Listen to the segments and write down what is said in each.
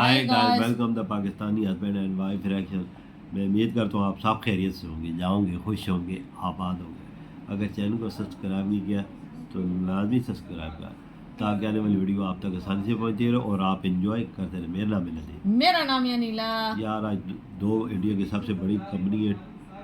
Hi guys, welcome the Pakistani husband and wife reaction. मैं उम्मीद करता हूँ आप सब खैरियत से होंगे, जाओगे, खुश होंगे, आबाद होंगे। अगर चैनल को सब्सक्राइब नहीं किया तो लाजमी सब्सक्राइब करें ताकि आने वाली वीडियो आप तक आसानी से पहुँचती रहे और आप इंजॉय करते रहे। मेरा नाम है नदीम। मेरा नाम है नीला। यार आज दो इंडिया की सबसे बड़ी कंपनी है,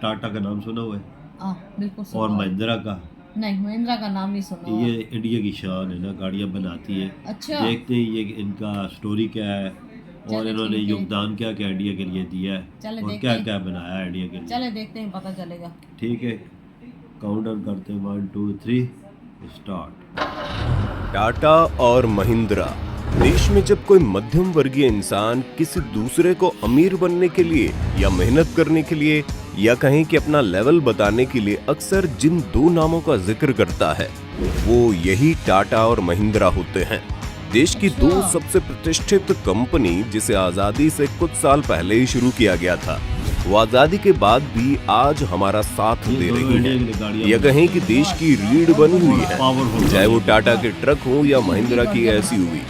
टाटा का नाम सुना हुआ है? बिल्कुल और महिंद्रा का नहीं, महिंद्रा का नाम नहीं सुना। ये इंडिया की शान है ना, गाड़ियाँ बनाती है। अच्छा, देखते हैं ये इनका स्टोरी क्या है और इन्होंने योगदान क्या क्या इंडिया के लिए दिया है और क्या क्या बनाया है इंडिया के लिए। चले देखते हैं, पता चलेगा। ठीक है, काउंट डाउन करते हैं 1 2 3 स्टार्ट। टाटा और महिंद्रा। देश में जब कोई मध्यम वर्गीय इंसान किसी दूसरे को अमीर बनने के लिए या मेहनत करने के लिए या कहें कि अपना लेवल बताने के लिए अक्सर जिन दो नामों का जिक्र करता है वो यही टाटा और महिंद्रा होते हैं। देश की दो सबसे प्रतिष्ठित कंपनी जिसे आजादी से कुछ साल पहले ही शुरू किया गया था, वो आजादी के बाद भी आज हमारा साथ दे रही है या कहें कि देश की रीढ़ बनी हुई है। चाहे वो टाटा के ट्रक हो या महिंद्रा की एसयूवी,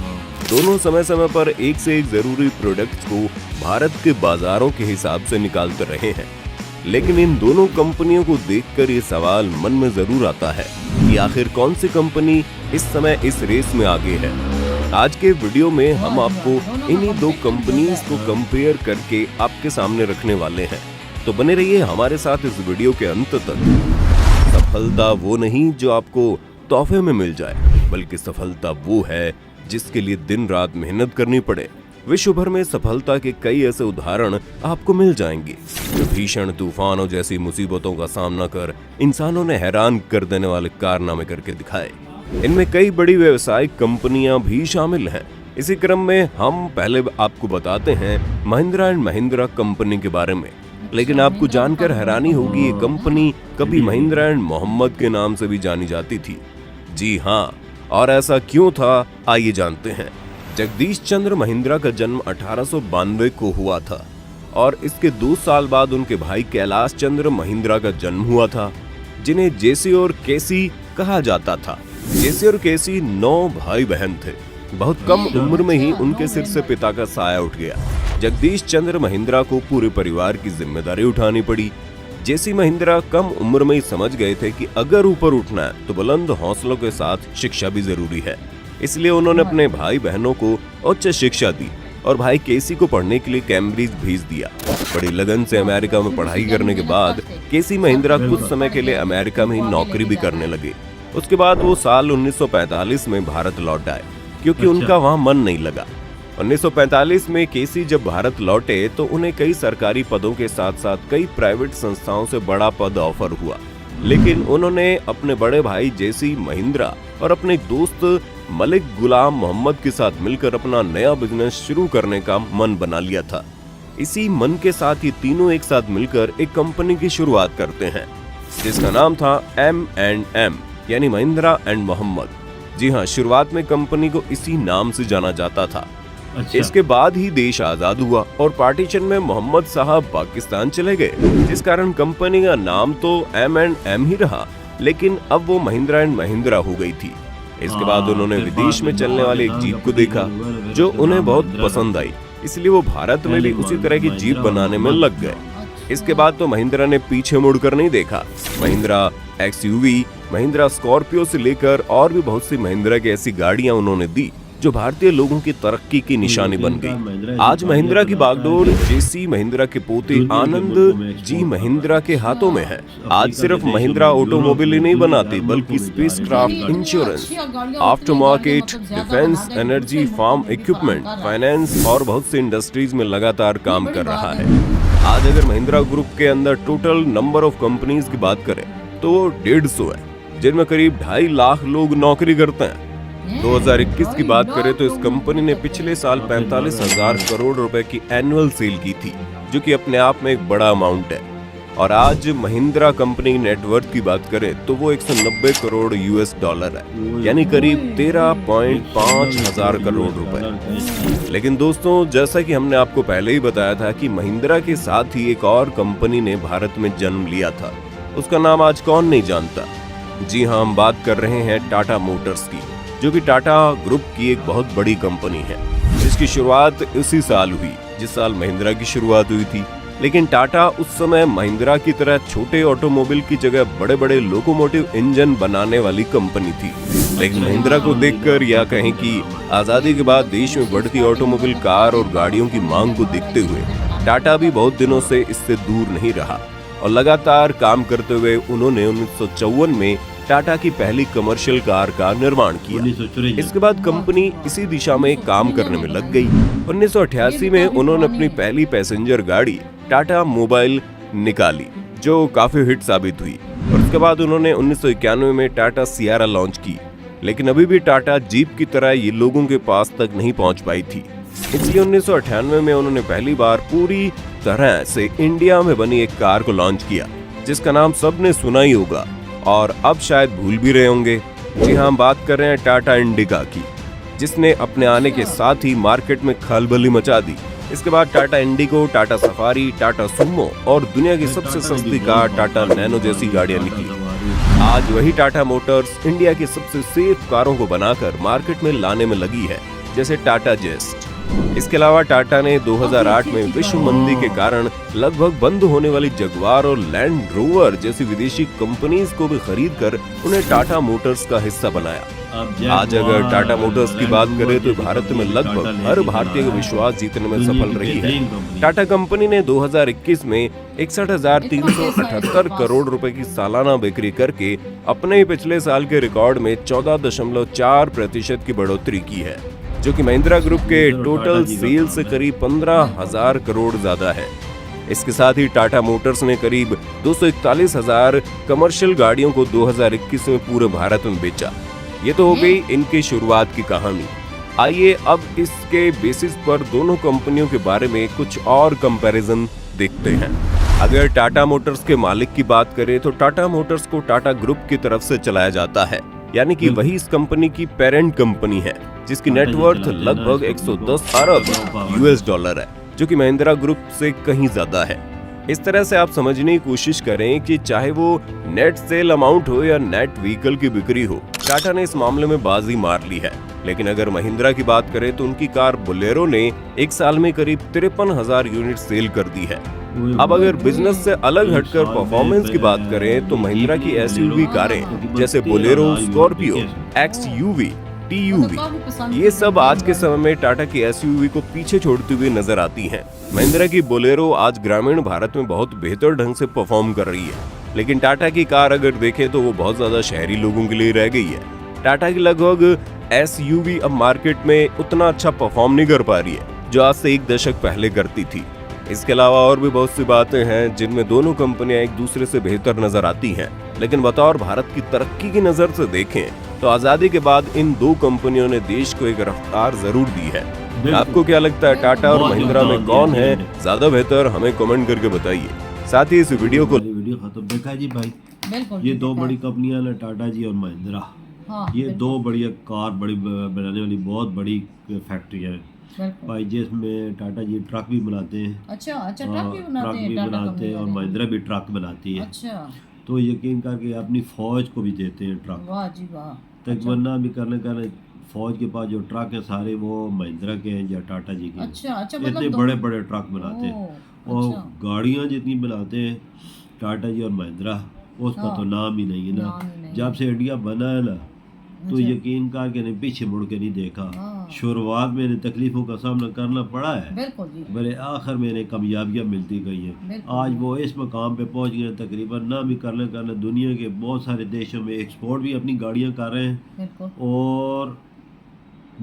दोनों समय समय पर एक से एक जरूरी प्रोडक्ट्स को भारत के बाजारों के हिसाब से निकालते रहे हैं। लेकिन इन दोनों कंपनियों को देखकर ये सवाल मन में जरूर आता है कि आखिर कौन सी कंपनी इस समय इस रेस में आगे है। आज के वीडियो में हम आपको इन्हीं दो कंपनीज को कंपेयर करके आपके सामने रखने वाले हैं, तो बने रहिए हमारे साथ इस वीडियो के अंत तक। सफलता वो नहीं जो आपको तोहफे में मिल जाए, बल्कि सफलता वो है जिसके लिए दिन रात मेहनत करनी पड़े। विश्व भर में सफलता के कई ऐसे उदाहरण आपको मिल जाएंगे जो भीषण तूफानों जैसी मुसीबतों का सामना कर इंसानों ने हैरान कर देने वाले कारनामे करके दिखाए। इनमें कई बड़ी व्यावसायिक कंपनियां भी शामिल हैं। इसी क्रम में हम पहले आपको बताते हैं महिंद्रा एंड महिंद्रा कंपनी के बारे में। लेकिन आपको जानकर हैरानी होगी, ये कंपनी कभी महिंद्रा एंड मोहम्मद के नाम से भी जानी जाती थी। जी हाँ, और ऐसा क्यों था, आइए जानते हैं। जगदीश चंद्र महिंद्रा का जन्म 1892 को हुआ था और इसके 2 साल बाद उनके भाई कैलाश चंद्र महिंद्रा का जन्म हुआ था, जिन्हें जेसी और केसी कहा जाता था। जेसी और केसी 9 भाई बहन थे। बहुत कम उम्र में ही उनके सिर से पिता का साया उठ गया। जगदीश चंद्र महिंद्रा को पूरे परिवार की जिम्मेदारी उठानी पड़ी। जेसी महिंद्रा कम उम्र में ही समझ गए थे कि अगर ऊपर उठना है तो बुलंद हौसलों के साथ शिक्षा भी जरूरी है। इसलिए उन्होंने अपने भाई बहनों को उच्च शिक्षा दी और भाई केसी को पढ़ने के लिए कैम्ब्रिज भेज दिया। बड़ी लगन से अमेरिका में पढ़ाई करने के बाद केसी महिंद्रा कुछ समय के लिए अमेरिका में ही नौकरी भी करने लगे। उसके बाद वो साल 1945 में भारत लौट आए क्योंकि उनका वहाँ मन नहीं लगा। 1945 में केसी जब भारत लौटे तो उन्हें कई सरकारी पदों के साथ साथ कई प्राइवेट संस्थाओं से बड़ा पद ऑफर हुआ, लेकिन उन्होंने अपने बड़े भाई जेसी महिंद्रा और अपने दोस्त मलिक गुलाम मोहम्मद के साथ मिलकर अपना नया बिजनेस शुरू करने का मन बना लिया था। इसी मन के साथ ये तीनों एक साथ मिलकर एक कंपनी की शुरुआत करते हैं जिसका नाम था M&M यानी महिंद्रा एंड मोहम्मद। जी हाँ, शुरुआत में कंपनी को इसी नाम से जाना जाता था। अच्छा। इसके बाद ही देश आजाद हुआ और पार्टीशन में मोहम्मद साहब पाकिस्तान चले गए, जिस कारण कंपनी का नाम तो M&M ही रहा, लेकिन अब वो महिंद्रा एंड महिंद्रा हो गई थी। इसके बाद उन्होंने विदेश में चलने वाली एक जीप को देखा जो उन्हें बहुत पसंद आई, इसलिए वो भारत में भी उसी तरह की जीप बनाने में लग गए। इसके बाद तो महिंद्रा ने पीछे मुड़कर नहीं देखा। महिंद्रा एक्सयूवी, महिंद्रा स्कॉर्पियो से लेकर और भी बहुत सी महिंद्रा की ऐसी गाड़ियां उन्होंने दी जो भारतीय लोगों की तरक्की की निशानी बन गई। आज महिंद्रा की बागडोर जेसी महिंद्रा के पोते आनंद जी महिंद्रा के हाथों में है। आज सिर्फ महिंद्रा ऑटोमोबाइल ही नहीं बनाती, बल्कि spacecraft, insurance, after market, defence, energy, farm equipment, finance और बहुत सी इंडस्ट्रीज में लगातार काम कर रहा है। आज अगर महिंद्रा ग्रुप के अंदर टोटल नंबर ऑफ कंपनीज की बात करें तो 150 है, जिनमें करीब 2.5 लाख लोग नौकरी करते हैं। 2021 की बात करें तो इस कंपनी ने पिछले साल 45,000 करोड़ रुपए की एनुअल सेल की थी, जो कि अपने आप में एक बड़ा अमाउंट है। और आज महिंद्रा कंपनी नेटवर्थ की बात करें तो वो 190 करोड़ US डॉलर है, यानी करीब 13.5 हजार करोड़ रुपए। लेकिन दोस्तों, जैसा कि हमने आपको पहले ही बताया था कि महिंद्रा के साथ ही एक और कंपनी ने भारत में जन्म लिया था, उसका नाम आज कौन नहीं जानता। जी हाँ, हम बात कर रहे हैं टाटा मोटर्स की, जो कि टाटा ग्रुप की एक बहुत बड़ी कंपनी है। जिसकी शुरुआत इसी साल हुई जिस साल महिंद्रा की शुरुआत हुई थी। लेकिन टाटा उस समय महिंद्रा की तरह छोटे ऑटोमोबाइल की जगह बड़े बड़े लोकोमोटिव इंजन बनाने वाली कंपनी थी। लेकिन महिंद्रा को देखकर या कहें कि आजादी के बाद देश में बढ़ती ऑटोमोबाइल कार और गाड़ियों की मांग को देखते हुए टाटा भी बहुत दिनों से इससे दूर नहीं रहा और लगातार काम करते हुए उन्होंने 1954 में टाटा की पहली कमर्शियल कार का निर्माण किया। इसके बाद कंपनी इसी दिशा में काम करने में लग गई। 1988 में उन्होंने अपनी पहली पैसेंजर गाड़ी टाटा मोबाइल निकाली जो काफी हिट साबित हुई और उसके बाद उन्होंने 1991 में टाटा सियारा लॉन्च की। लेकिन अभी भी टाटा जीप की तरह ये लोगों के पास तक नहीं पहुंच पाई थी। इसलिए 1998 में उन्होंने पहली बार पूरी तरह से इंडिया में बनी एक कार को लॉन्च किया जिसका नाम सबने सुना ही होगा और अब शायद भूल भी रहे होंगे। जी हाँ, हम बात कर रहे हैं टाटा इंडिका की, जिसने अपने आने के साथ ही मार्केट में खलबली मचा दी। इसके बाद Tata Indigo, Tata safari, Tata Sumo और दुनिया की सबसे सस्ती कार टाटा नैनो जैसी गाड़ियां निकली। आज वही टाटा मोटर्स इंडिया की सबसे सेफ कारों को बनाकर मार्केट में लाने में लगी है, जैसे टाटा जेस्ट। इसके अलावा टाटा ने 2008 में विश्व मंदी के कारण लगभग बंद होने वाली जगुआर और लैंड रोवर जैसी विदेशी कंपनीज को भी खरीद कर उन्हें टाटा मोटर्स का हिस्सा बनाया। आज अगर टाटा मोटर्स की बात करें तो भारत में लगभग हर भारतीय का विश्वास जीतने में सफल रही है। टाटा कंपनी ने 2021 में 61,378 करोड़ रुपए की सालाना बिक्री करके अपने ही पिछले साल के रिकॉर्ड में 14.4% की बढ़ोतरी की है, जो कि महिंद्रा ग्रुप के टोटल सेल से करीब 15,000 करोड़ ज्यादा है। इसके साथ ही टाटा मोटर्स ने करीब 241,000 कमर्शियल गाड़ियों को 2021 में पूरे भारत में बेचा। ये तो हो गई इनकी शुरुआत की कहानी। आइए अब इसके बेसिस पर दोनों कंपनियों के बारे में कुछ और कंपैरिजन देखते हैं। अगर टाटा मोटर्स के मालिक की बात करें तो टाटा मोटर्स को टाटा ग्रुप की तरफ से चलाया जाता है, यानी कि वही इस कंपनी की पेरेंट कंपनी है, जिसकी नेटवर्थ लगभग 110 अरब यूएस डॉलर है, जो कि महिंद्रा ग्रुप से कहीं ज्यादा है। इस तरह से आप समझने की कोशिश करें कि चाहे वो नेट सेल अमाउंट हो या नेट व्हीकल की बिक्री हो, टाटा ने इस मामले में बाजी मार ली है। लेकिन अगर महिंद्रा की बात करें तो उनकी कार बोलेरो ने एक साल में करीब 53,000 यूनिट सेल कर दी है। अब अगर बिजनेस से अलग हटकर परफॉर्मेंस की बात करें तो महिंद्रा की एसयूवी कारें जैसे बोलेरो, स्कॉर्पियो, एक्सयूवी, टीयूवी, ये सब आज के समय में टाटा की एसयूवी को पीछे छोड़ती हुई नजर आती हैं। महिंद्रा की बोलेरो आज ग्रामीण भारत में बहुत बेहतर ढंग से परफॉर्म कर रही है, लेकिन टाटा की कार अगर देखें तो वो बहुत ज्यादा शहरी लोगों के लिए रह गई है। टाटा की लगभग एसयूवी अब मार्केट में उतना अच्छा परफॉर्म नहीं कर पा रही है जो आज से एक दशक पहले करती थी। इसके अलावा और भी बहुत सी बातें हैं जिनमें दोनों कंपनियां एक दूसरे से बेहतर नजर आती हैं, लेकिन बतौर भारत की तरक्की की नजर से देखें तो आजादी के बाद इन दो कंपनियों ने देश को एक रफ्तार जरूर दी है। आपको क्या लगता है, टाटा और महिंद्रा में कौन है ज्यादा बेहतर? हमें कमेंट करके बताइए। साथ ही इस वीडियो खत्म देखा जी भाई, ये दो बड़ी कंपनियां ना, टाटा जी और महिंद्रा। ये दो बढ़िया कार बड़ी बनाने वाली बहुत बड़ी फैक्ट्री है भाई, जिसमें टाटा जी ट्रक भी बनाते हैं। अच्छा, ट्रक भी बनाते हैं और महिंद्रा भी ट्रक बनाती है। अच्छा, तो यकीन करके अपनी फौज को भी देते हैं ट्रक। वाह जी वाह। तकबन्ना भी करने फौज के पास जो ट्रक है सारे वो महिंद्रा के हैं या टाटा जी के। अच्छा, इतने मतलब बड़े बड़े ट्रक बनाते हैं और गाड़ियां जितनी बनाते हैं टाटा जी और महिंद्रा, उसका तो नाम ही नहीं है ना। जब से इंडिया बना है ना, तो यकीन करके नहीं पीछे मुड़ के नहीं देखा। शुरुआत में इन्हें तकलीफों का सामना करना पड़ा है, बड़े आखिर में इन्हें कामयाबियाँ मिलती गई हैं। आज वो इस मकाम पे पहुंच गए तकरीबन ना भी करने दुनिया के बहुत सारे देशों में एक्सपोर्ट भी अपनी गाड़ियां कर रहे हैं और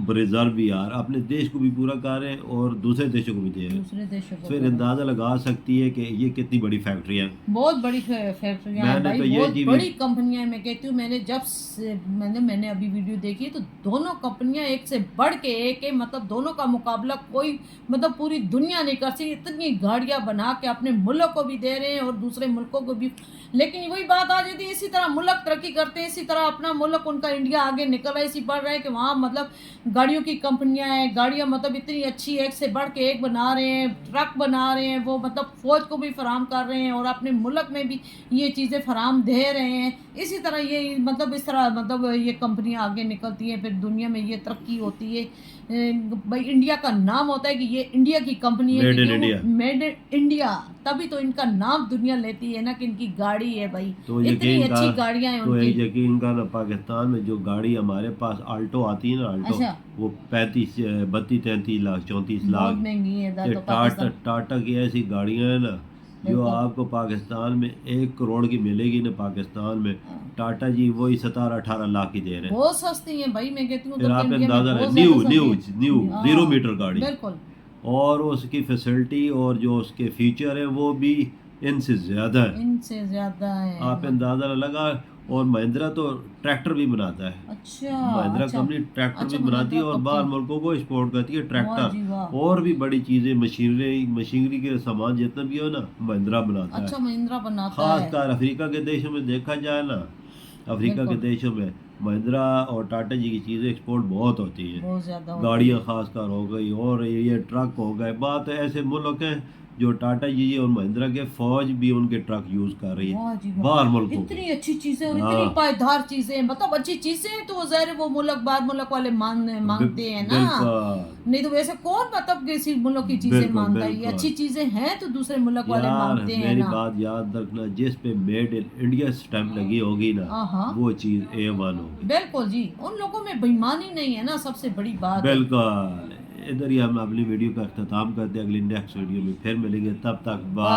रिजर्व भी यार अपने देश को भी पूरा कर रहे हैं और दूसरे देशों को भी दे रहे हैं। फिर अंदाजा लगा सकती है कि ये कितनी बड़ी फैक्ट्री है। बहुत बड़ी फैक्ट्रियां हैं भाई, तो बहुत बड़ी कंपनियां हैं। मैं कहती हूँ, मैंने अभी वीडियो देखी तो दोनों कंपनियां एक से बढ़ के एक है, मतलब दोनों का मुकाबला कोई मतलब पूरी दुनिया नहीं कर सकती। इतनी गाड़ियां बना के अपने मुल्क को भी दे रहे हैं और दूसरे मुल्कों को भी। लेकिन वही बात आ जाती है, इसी तरह मुल्क तरक्की करते हैं, इसी तरह अपना मुल्क उनका इंडिया आगे निकल रहा है, इसी बढ़ रहा है कि वहाँ मतलब गाड़ियों की कंपनियां हैं, गाड़ियां मतलब इतनी अच्छी एक से बढ़ के एक बना रहे हैं, ट्रक बना रहे हैं, वो मतलब फौज को भी फराहम कर रहे हैं और अपने मुल्क में भी ये चीज़ें फराहम दे रहे हैं। इसी तरह ये मतलब इस तरह मतलब ये कंपनियां आगे निकलती हैं, फिर दुनिया में ये तरक्की होती है। भाई इंडिया का नाम होता है कि ये इंडिया की कंपनी है, Made in India। Made in India, तभी तो इनका नाम दुनिया लेती है ना कि इनकी गाड़ी है भाई, तो इतनी यकीन अच्छी का गाड़ियां हैं तो एक उनकी। यकीन का ना, पाकिस्तान में जो गाड़ी हमारे पास आल्टो आती है ना, आल्टो, अच्छा। वो 32-33 लाख 34 बहुत लाख। महंगी है इधर ये तो टाटा पाकिस्तान। टाटा की ऐसी गाड़ियां हैं ना जो बिल्कुल। आपको पाकिस्तान में 1 करोड़ की मिलेगी ना, पाकिस्तान में हाँ। टाटा जी वही 17-18 लाख की दे रहे हैं। बहुत सस्ती है भाई, मैं कहती हूँ फिर तो आप इंडिया में अंदाजा बहुत न्यू ज्यादा न्यू सस्ती है। न्यू हाँ, 0 मीटर गाड़ी, बिल्कुल। और उसकी फैसिलिटी और जो उसके फीचर है वो भी इनसे ज़्यादा है, इनसे ज्यादा है। आप अंदाज़ा न लगा। और महिंद्रा तो ट्रैक्टर भी बनाता है, अच्छा महिंद्रा अच्छा कंपनी ट्रैक्टर अच्छा, भी बनाती है महिंद्रा और बाहर कंपनी। मुल्कों को एक्सपोर्ट करती है वाह ट्रैक्टर, जी वाह। और भी बड़ी चीज़ें, मशीनरी के सामान जितना भी हो ना, महिंद्रा बनाता अच्छा, है। महिंद्रा बनाता है। खासकर अफ्रीका के देशों में देखा जाए ना, अफ्रीका के बिल्कुल, देशों में महिंद्रा और टाटा जी की चीज़ें एक्सपोर्ट बहुत होती हैं। बहुत ज्यादा होती गाड़ियाँ है। खासकर हो गई, और ये ट्रक हो गए। बात ऐसे मुल्क हैं जो टाटा जी और महिंद्रा के फौज भी उनके ट्रक यूज़ कर रही वाह है जी वाह, बाहर मुल्कों इतनी के। अच्छी चीजें और इतनी हाँ, पायदार चीजें, मतलब अच्छी चीजें हैं तो ज़ाहिर है वो मुल्क बाहर मुल्क वाले मांगते हैं ना। बिल्कुल नहीं तो वैसे कौन मतलब किसी मुल्क की चीजें बिल्कुल मांगता है, ये बिल्कुल। अच्छी चीजें हैं तो दूसरे मुल्क वाले यार मांगते हैं मेरी ना। बात याद रखना, जिस पे मेड इन इंडिया स्टैंप लगी होगी ना, हाँ हाँ, वो चीज़ A1 होगी। बिल्कुल जी, उन लोगों में बेईमानी नहीं है ना, सबसे बड़ी बात है। बिल्कुल। इधर ही हम अपनी वीडियो का अख्ताम करते हैं, अगली नेक्स्ट वीडियो में फिर मिलेंगे, तब तक बाय।